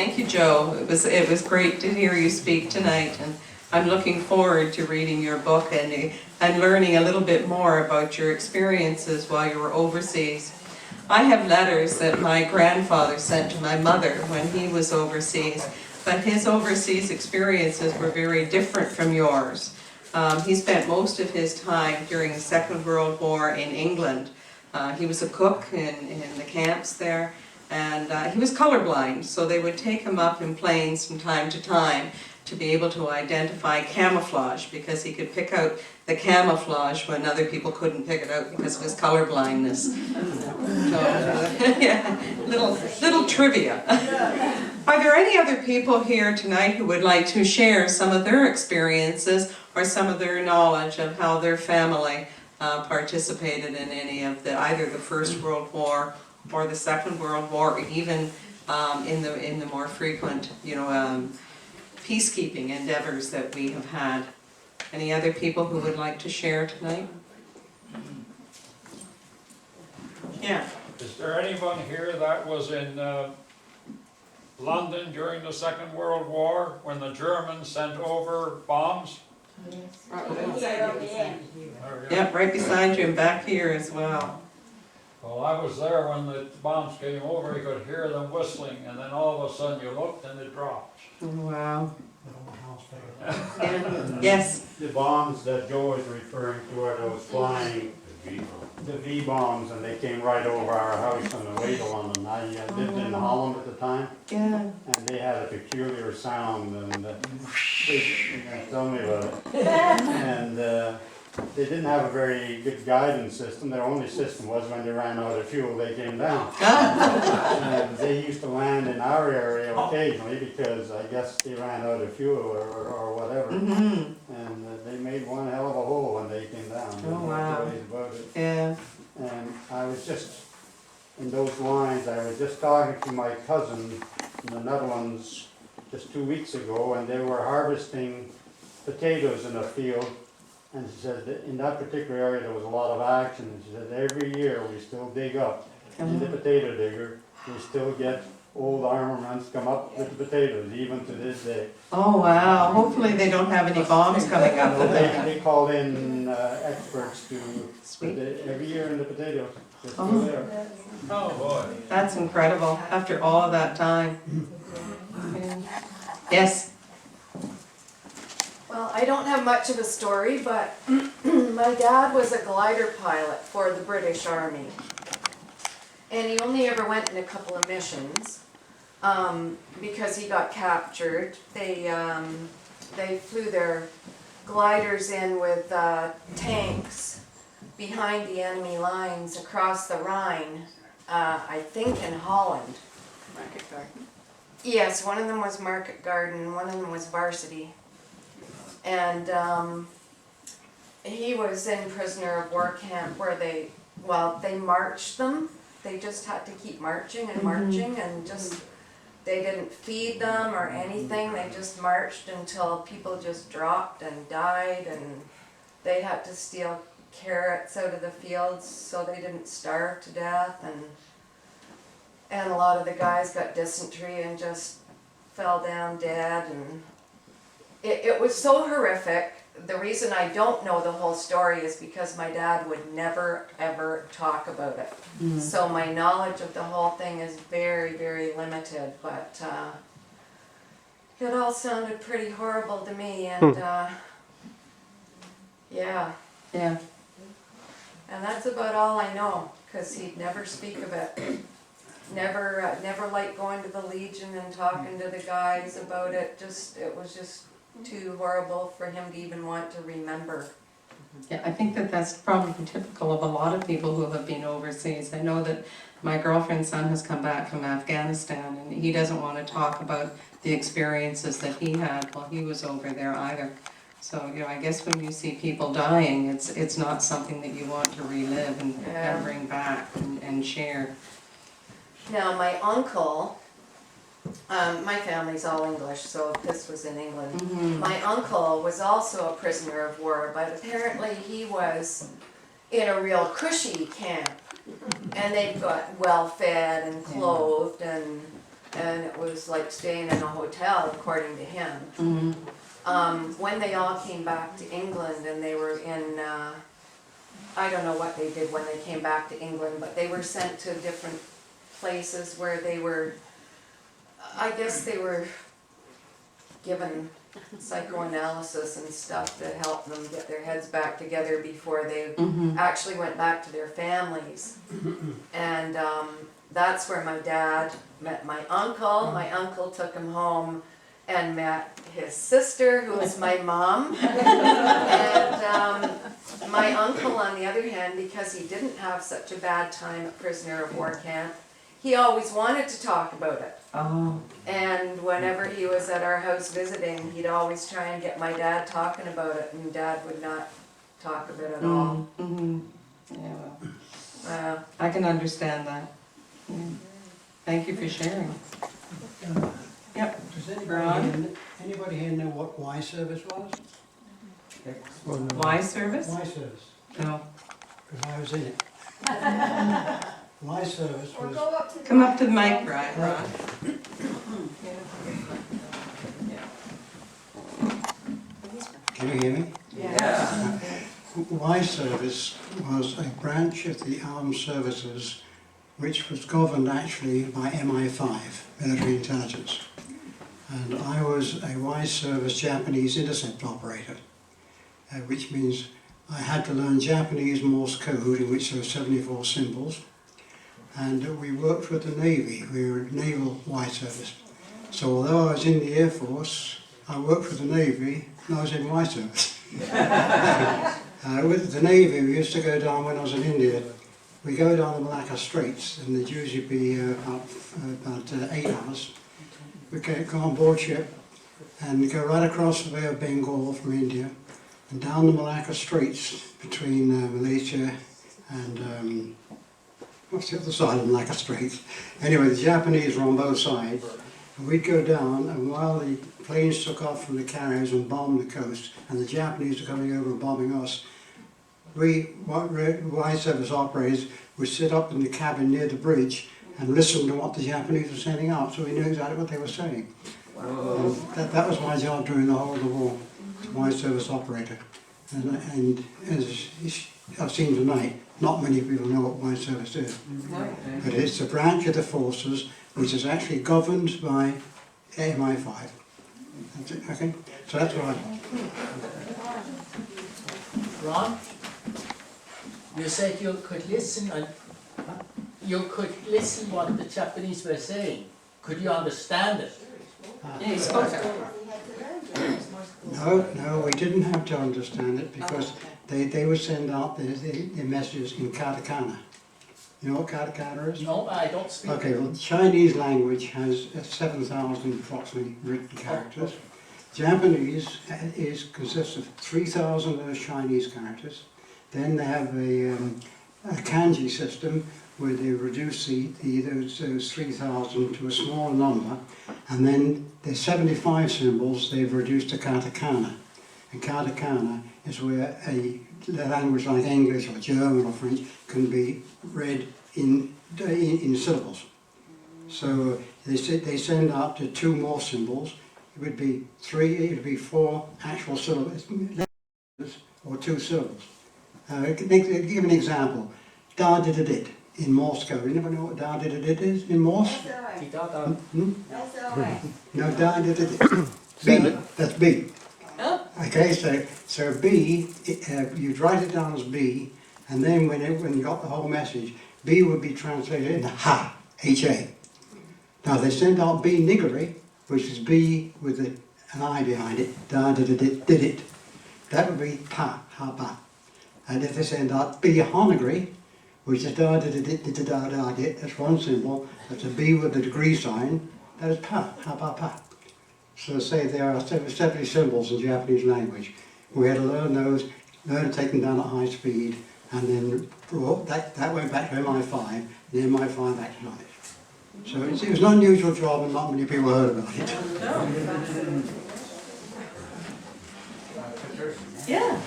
Thank you, Joe. It was great to hear you speak tonight, and I'm looking forward to reading your book and learning a little bit more about your experiences while you were overseas. I have letters that my grandfather sent to my mother when he was overseas, but his overseas experiences were very different from yours. He spent most of his time during the Second World War in England. He was a cook in the camps there, and he was colorblind, so they would take him up in planes from time to time to be able to identify camouflage, because he could pick out the camouflage when other people couldn't pick it out because of his colorblindness. So, yeah, little trivia. Are there any other people here tonight who would like to share some of their experiences or some of their knowledge of how their family participated in any of either the First World War or the Second World War, or even in the more frequent, peacekeeping endeavors that we have had? Any other people who would like to share tonight? Yeah. Is there anyone here that was in London during the Second World War when the Germans sent over bombs? Yep, right beside you and back here as well. Well, I was there when the bombs came over. You could hear them whistling, and then all of a sudden you looked and it dropped. Wow. Yeah. Yes. The bombs that Joe is referring to are those flying, the V-bombs, and they came right over our house on the way to London. I lived in Holland at the time, Yeah. and they had a peculiar sound, and tell me about it. And they didn't have a very good guidance system. Their only system was when they ran out of fuel, they came down. And they used to land in our area occasionally because I guess they ran out of fuel or whatever. Mm-hmm. And they made one hell of a hole when they came down. Oh, wow. No ways about it. Yeah. And I was just, in those lines, I was just talking to my cousin in the Netherlands just 2 weeks ago, and they were harvesting potatoes in a field. And she said that in that particular area there was a lot of action. And she said every year we still dig up in the potato digger. We still get old armaments come up with the potatoes, even to this day. Oh, wow. Hopefully they don't have any bombs coming up. They call in experts to every year in the potatoes. They're still there. Oh, boy. That's incredible, after all of that time. Yeah. Yes? Well, I don't have much of a story, but my dad was a glider pilot for the British Army. And he only ever went in a couple of missions because he got captured. They flew their gliders in with tanks behind the enemy lines across the Rhine, I think in Holland. Market Garden. Yes, one of them was Market Garden, one of them was Varsity. And he was in prisoner of war camp where they marched them. They just had to keep marching and marching, and they didn't feed them or anything. They just marched until people just dropped and died, and they had to steal carrots out of the fields so they didn't starve to death. And a lot of the guys got dysentery and just fell down dead, and it was so horrific. The reason I don't know the whole story is because my dad would never ever talk about it. So my knowledge of the whole thing is very, very limited, but it all sounded pretty horrible to me, and yeah. Yeah. And that's about all I know, because he'd never speak of it. Never liked going to the Legion and talking to the guys about it. It was just too horrible for him to even want to remember. Yeah, I think that's probably typical of a lot of people who have been overseas. I know that my girlfriend's son has come back from Afghanistan, and he doesn't want to talk about the experiences that he had while he was over there either. So, I guess when you see people dying, it's not something that you want to relive and bring back and share. Now, my uncle, my family's all English, so this was in England. Mm-hmm. My uncle was also a prisoner of war, but apparently he was in a real cushy camp. And they got well fed and clothed, and and it was like staying in a hotel, according to him. When they all came back to England and they were in, I don't know what they did when they came back to England, but they were sent to different places where they were, I guess they were given psychoanalysis and stuff to help them get their heads back together before they actually went back to their families. And that's where my dad met my uncle. My uncle took him home and met his sister, who was my mom. And my uncle, on the other hand, because he didn't have such a bad time at prisoner of war camp, he always wanted to talk about it. And whenever he was at our house visiting, he'd always try and get my dad talking about it, and Dad would not talk about it at all. Yeah, well, I can understand that. Yeah. Thank you for sharing. Yep. Does Ron? anybody here know what Y service was? Y service? Y service, No. because I was in it. Y service was, Come up to the mic, Ron. can you hear me? Yeah. Y service was a branch of the armed services which was governed actually by MI5, military intelligence. And I was a Y service Japanese intercept operator, which means I had to learn Japanese Morse code, in which there were 74 symbols. And we worked with the Navy. We were naval Y service. So although I was in the Air Force, I worked for the Navy and I was in Y service. With the Navy, we used to go down, when I was in India, we go down the Malacca Straits, and they'd usually be about 8 hours. We go on board ship and go right across the Bay of Bengal from India and down the Malacca Straits between Malaysia and what's the other side of the Malacca Straits? Anyway, the Japanese were on both sides, and we'd go down, and while the planes took off from the carriers and bombed the coast, and the Japanese were coming over and bombing us, we, Y service operators, would sit up in the cabin near the bridge and listen to what the Japanese were sending out, so we knew exactly what they were saying. That was my job during the whole of the war, Y service operator. And as I've seen tonight, not many people know what Y service is. But it's a branch of the forces which is actually governed by MI5. That's it, okay? So that's what I do. Ron, you said you could listen and you could listen what the Japanese were saying. Could you understand it? Yeah, you spoke it. No, we didn't have to understand it because they would send out the messages in katakana. You know what katakana is? No, I don't speak. Okay, well, the Chinese language has 7,000 approximately written characters. Japanese consists of 3,000 of those Chinese characters. Then they have a kanji system where they reduce those 3,000 to a small number, and then there's 75 symbols they've reduced to katakana. And katakana is where a language like English or German or French can be read in syllables. So they send out to 2 more symbols. It would be 4 actual syllables, or 2 syllables. Give an example. Da-da-da-dit in Morse code. Anybody know what da-da-da-dit is in Morse? No, da-da-da-dit. B, that's B. Okay, so B, you'd write it down as B, and then when you got the whole message, B would be translated into ha, H-A. Now they send out B niggery, which is B with an I behind it, da-da-da-dit, did it. That would be pa, ha, pa. And if they send out B honegry, which is da-da-da-dit, that's one symbol, that's a B with a degree sign, that is pa, ha, pa, pa. So say there are 70 symbols in Japanese language. We had to learn those, learn to take them down at high speed, and then that went back to MI5, and then MI5 back to knowledge. So it was an unusual job and not many people heard about it. Yeah.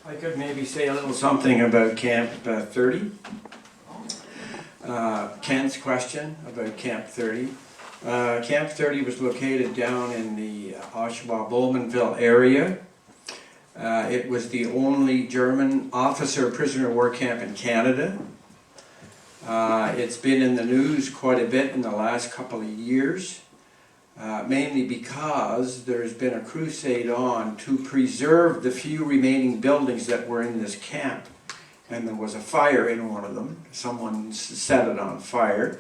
I could maybe say a little something about Camp 30. Ken's question about Camp 30. Camp 30 was located down in the Oshawa-Bowmanville area. It was the only German officer prisoner of war camp in Canada. It's been in the news quite a bit in the last couple of years, mainly because there's been a crusade on to preserve the few remaining buildings that were in this camp. And there was a fire in one of them. Someone set it on fire.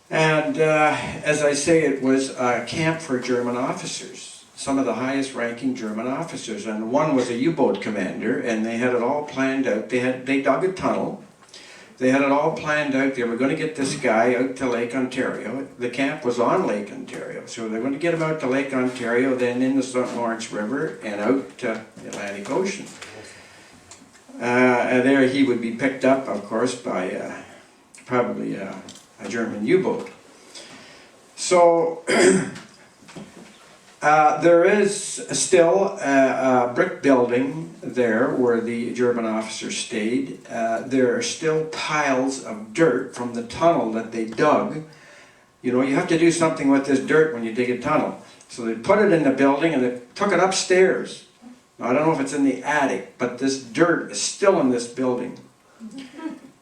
And as I say, it was a camp for German officers, some of the highest ranking German officers. And one was a U-boat commander, and they had it all planned out. They dug a tunnel. They had it all planned out. They were going to get this guy out to Lake Ontario. The camp was on Lake Ontario, so they were going to get him out to Lake Ontario, then in the St. Lawrence River, and out to the Atlantic Ocean. And there he would be picked up, of course, by probably a German U-boat. So there is still a brick building there where the German officers stayed. There are still piles of dirt from the tunnel that they dug. You know, you have to do something with this dirt when you dig a tunnel. So they put it in the building and they took it upstairs. Now, I don't know if it's in the attic, but this dirt is still in this building.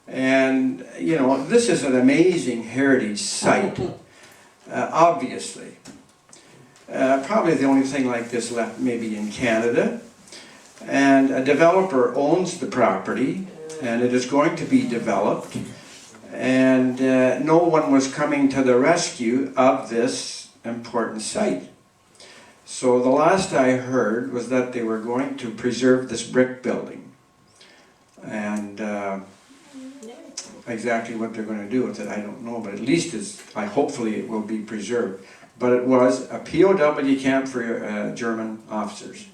And, you know, this is an amazing heritage site, obviously. Probably the only thing like this left maybe in Canada. And a developer owns the property, and it is going to be developed. And no one was coming to the rescue of this important site. So the last I heard was that they were going to preserve this brick building. And exactly what they're going to do with it, I don't know, but at least hopefully it will be preserved. But it was a POW camp for German officers.